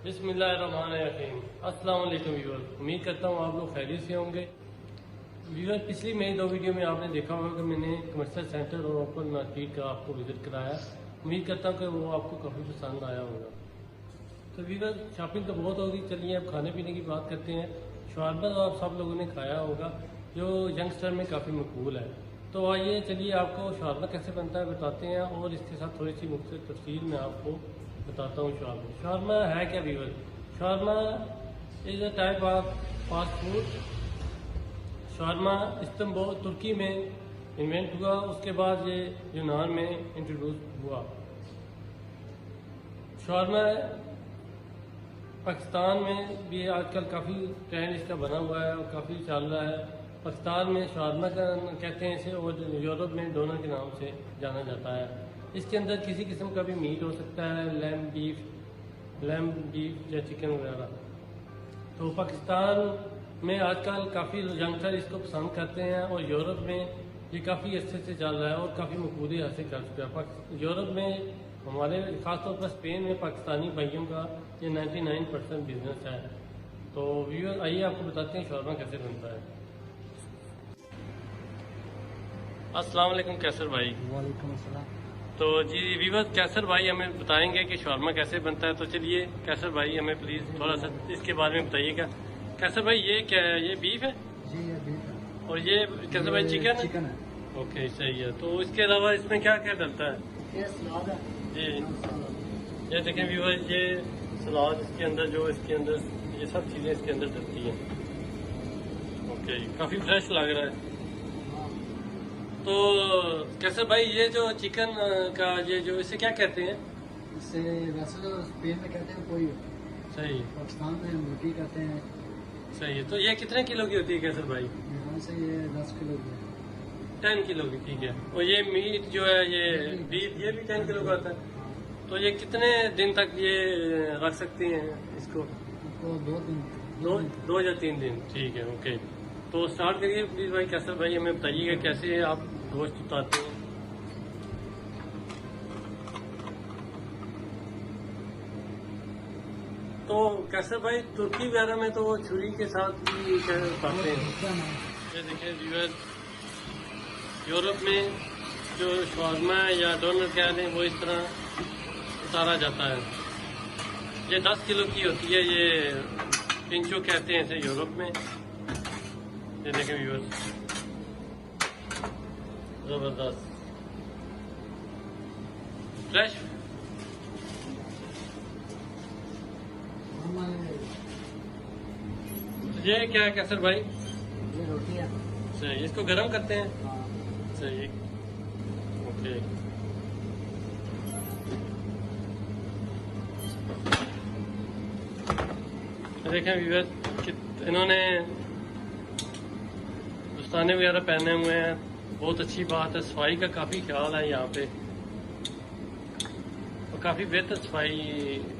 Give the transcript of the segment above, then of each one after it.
बिस्मिल्लाहिर्रहमानिर्रहीम। अस्सलाम वालेकुम व्यूअर, उम्मीद करता हूँ आप लोग खैरियत से होंगे। व्यूअर, पिछली मेरी दो वीडियो में आपने देखा होगा कि मैंने कमर्शियल सेंटर और ओपन मार्केट का आपको विजिट कराया। उम्मीद करता हूँ कि वो आपको काफ़ी पसंद आया होगा। तो व्यूअर, शॉपिंग तो बहुत होगी, चलिए अब खाने पीने की बात करते हैं। शवारमा तो आप सब लोगों ने खाया होगा, जो यंगस्टर में काफ़ी मकबूल है। तो आइए चलिए आपको शवारमा कैसे बनता है बताते हैं, और इसके साथ थोड़ी सी मुख्तलिफ तफसील में आपको बताता हूँ। शवारमा है क्या viewer? Shawarma is a type of fast food. Shawarma Istanbul Turkey में इन्वेंट हुआ, उसके बाद ये यूनान में इंट्रोड्यूस हुआ। शवारमा पाकिस्तान में भी आजकल काफ़ी ट्रेंड इसका बना हुआ है और काफ़ी चल रहा है। पाकिस्तान में शवारमा का कहते हैं इसे, और यूरोप में डोनर के नाम से जाना जाता है। इसके अंदर किसी किस्म का भी मीट हो सकता है, लैम बीफ या चिकन वगैरह। तो पाकिस्तान में आजकल काफ़ी यंगस्टर इसको पसंद करते हैं, और यूरोप में ये काफ़ी अच्छे से चल रहा है और काफ़ी मकबूली हासिल कर चुका है। यूरोप में हमारे खासतौर पर स्पेन में पाकिस्तानी भाइयों का ये 99% बिजनेस है। तो व्यूअर, आइए आपको बताते हैं शवारमा कैसे बनता है। अस्सलाम वालेकुम कैसर भाई। वालेकुम अस्सलाम। तो जी व्यूअर, कैसर भाई हमें बताएंगे कि शवारमा कैसे बनता है। तो चलिए कैसर भाई हमें प्लीज़ थोड़ा सा इसके बारे में बताइएगा। कैसर भाई, ये क्या है? ये बीफ है? जी ये बीफ है। और ये कैसर भाई चिकन है? चिकन है। ओके, सही है। तो इसके अलावा इसमें क्या क्या डलता है? ये सलाद है। जी ये देखें व्यूअर, ये सलाद इसके अंदर, जो इसके अंदर ये सब चीज़ें इसके अंदर डलती हैं। ओके, काफ़ी फ्रेश लग रहा है। तो कैसर भाई, ये जो चिकन का ये जो इसे क्या कहते हैं? इससे वैसे तो स्पेन में कहते हैं कोई, सही, पाकिस्तान में मुर्गी कहते हैं। सही है। तो ये कितने किलो की होती है कैसर भाई? यहाँ से ये 10 किलो की है। 10 किलो की, ठीक है। और ये मीट जो है, ये बीफ, ये भी 10 किलो का आता है। तो ये कितने दिन तक ये रख सकते हैं इसको? इसको 2 दिन। 2 या 3 दिन, ठीक है। ओके, तो स्टार्ट करिए प्लीज भाई। कैसर भाई हमें बताइएगा कैसे आप गोश्त उतारते हैं। तो कैसर भाई, तुर्की वगैरह में तो वो छुरी के साथ भी उतारते हैं। ये देखिए व्यूअर, यूरोप में जो शवारमा या डोनर क्या है वो इस तरह उतारा जाता है। ये 10 किलो की होती है, ये पिंचो कहते हैं इसे यूरोप में। ये देखें व्यूअर्स, जबरदस्त फ्रेश। ये क्या है कैसर भाई? ये रोटी है। सही, इसको गरम करते हैं। हाँ। सही, ओके। देखें व्यूअर, इन्होंने दस्ताने वगैरह पहने हुए हैं, बहुत अच्छी बात है। सफाई का काफ़ी ख्याल है यहाँ पे, और काफ़ी बेहतर सफाई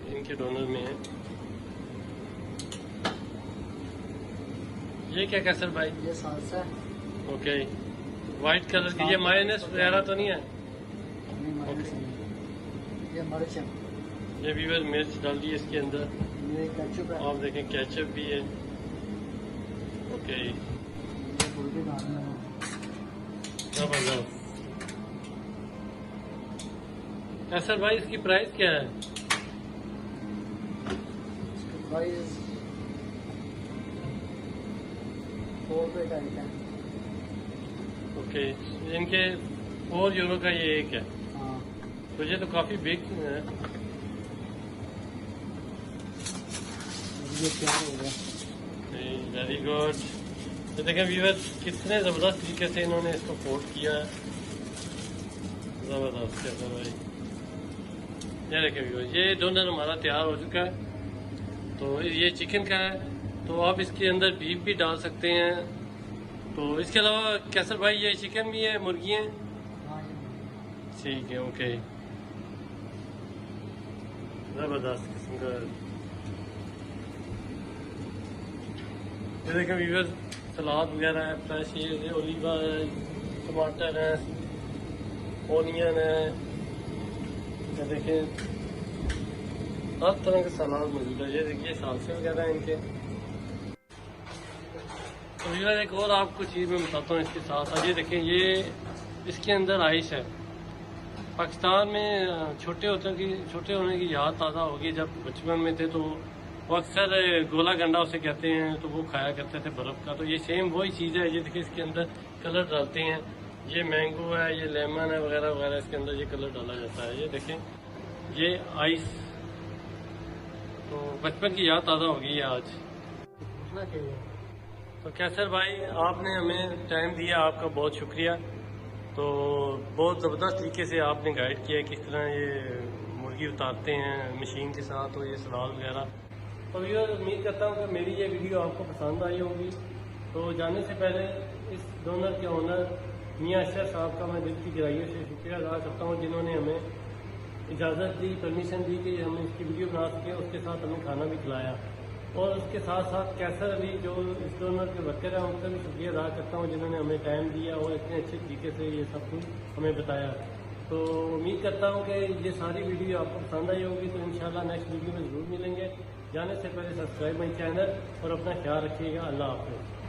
इनके डोनर में है। ये क्या कैसर भाई? ये सालसा है। ओके, वाइट कलर की। ये मायोनेस वगैरह तो नहीं है? नहीं, मायोनेज़ नहीं। ये मिर्च है। ये व्यूअर मिर्च डाल दी इसके अंदर। ये केचप है। आप देखें केचप भी है। ओके, ये मुर्गी डालना है। जबरदस्त। कैसर भाई, इसकी प्राइस क्या है? इसका प्राइस 4 रुपये का एक है। ओके, इनके 4 यूरो का ये एक है। हाँ। तो ये तो काफी बिग है। ये क्या हो गया? Very good. तो देखें व्यूअर, कितने जबरदस्त तरीके से इन्होंने इसको कोट किया है। जबरदस्त कैसर भाई। ये देखें व्यूअर, ये डोनर हमारा तैयार हो चुका है। तो ये चिकन का है, तो आप इसके अंदर बीफ भी डाल सकते हैं। तो इसके अलावा कैसर भाई, ये चिकन भी है, मुर्गी है? हाँ, ये ठीक है, ओके। जबरदस्त किस्म का। ये देखें व्यूअर, सलाद वगैरह है फ्रेश। ये ओलिवा है, टमाटर है, ओनियन है। ये देखें हर तरह के सलाद मौजूद है। ये देखिए सालसे वगैरह हैं इनके। तो यार एक और आपको चीज़ मैं बताता हूँ इसके साथ। ये देखें, ये इसके अंदर आइस है। पाकिस्तान में छोटे होने की याद ताज़ा होगी। जब बचपन में थे तो वो अक्सर गोला गंडा उसे कहते हैं, तो वो खाया करते थे बर्फ़ का। तो ये सेम वही चीज़ है। ये देखिए इसके अंदर कलर डालते हैं। ये मैंगो है, ये लेमन है, वगैरह वगैरह, इसके अंदर ये कलर डाला जाता है। ये देखें, ये आइस। तो बचपन की याद ताज़ा होगी आज। पूछना चाहिए। तो कैसर भाई, आपने हमें टाइम दिया, आपका बहुत शुक्रिया। तो बहुत ज़बरदस्त तरीके से आपने गाइड किया किस तरह ये मुर्गी उतारते हैं मशीन के साथ, और ये सलाद वगैरह। तो व्यूअर, उम्मीद करता हूँ कि मेरी ये वीडियो आपको पसंद आई होगी। तो जाने से पहले इस डोनर के ओनर मियाँ अशरफ साहब का मैं दिल की गहराइयों से शुक्रिया अदा करता हूँ, जिन्होंने हमें इजाज़त दी, परमिशन दी कि हम इसकी वीडियो बना सकें। उसके साथ हमें खाना भी खिलाया। और उसके साथ साथ कैसर अली जो इस डोनर के वर्कर हैं, उनका भी शुक्रिया अदा करता हूँ, जिन्होंने हमें टाइम दिया और इतने अच्छे तरीके से ये सब कुछ हमें बताया। तो उम्मीद करता हूँ कि ये सारी वीडियो आपको पसंद आई होगी। तो इंशाल्लाह नेक्स्ट वीडियो में ज़रूर मिलेंगे। जाने से पहले सब्सक्राइब माई चैनल और अपना ख्याल रखिएगा। अल्लाह हाफ़िज़।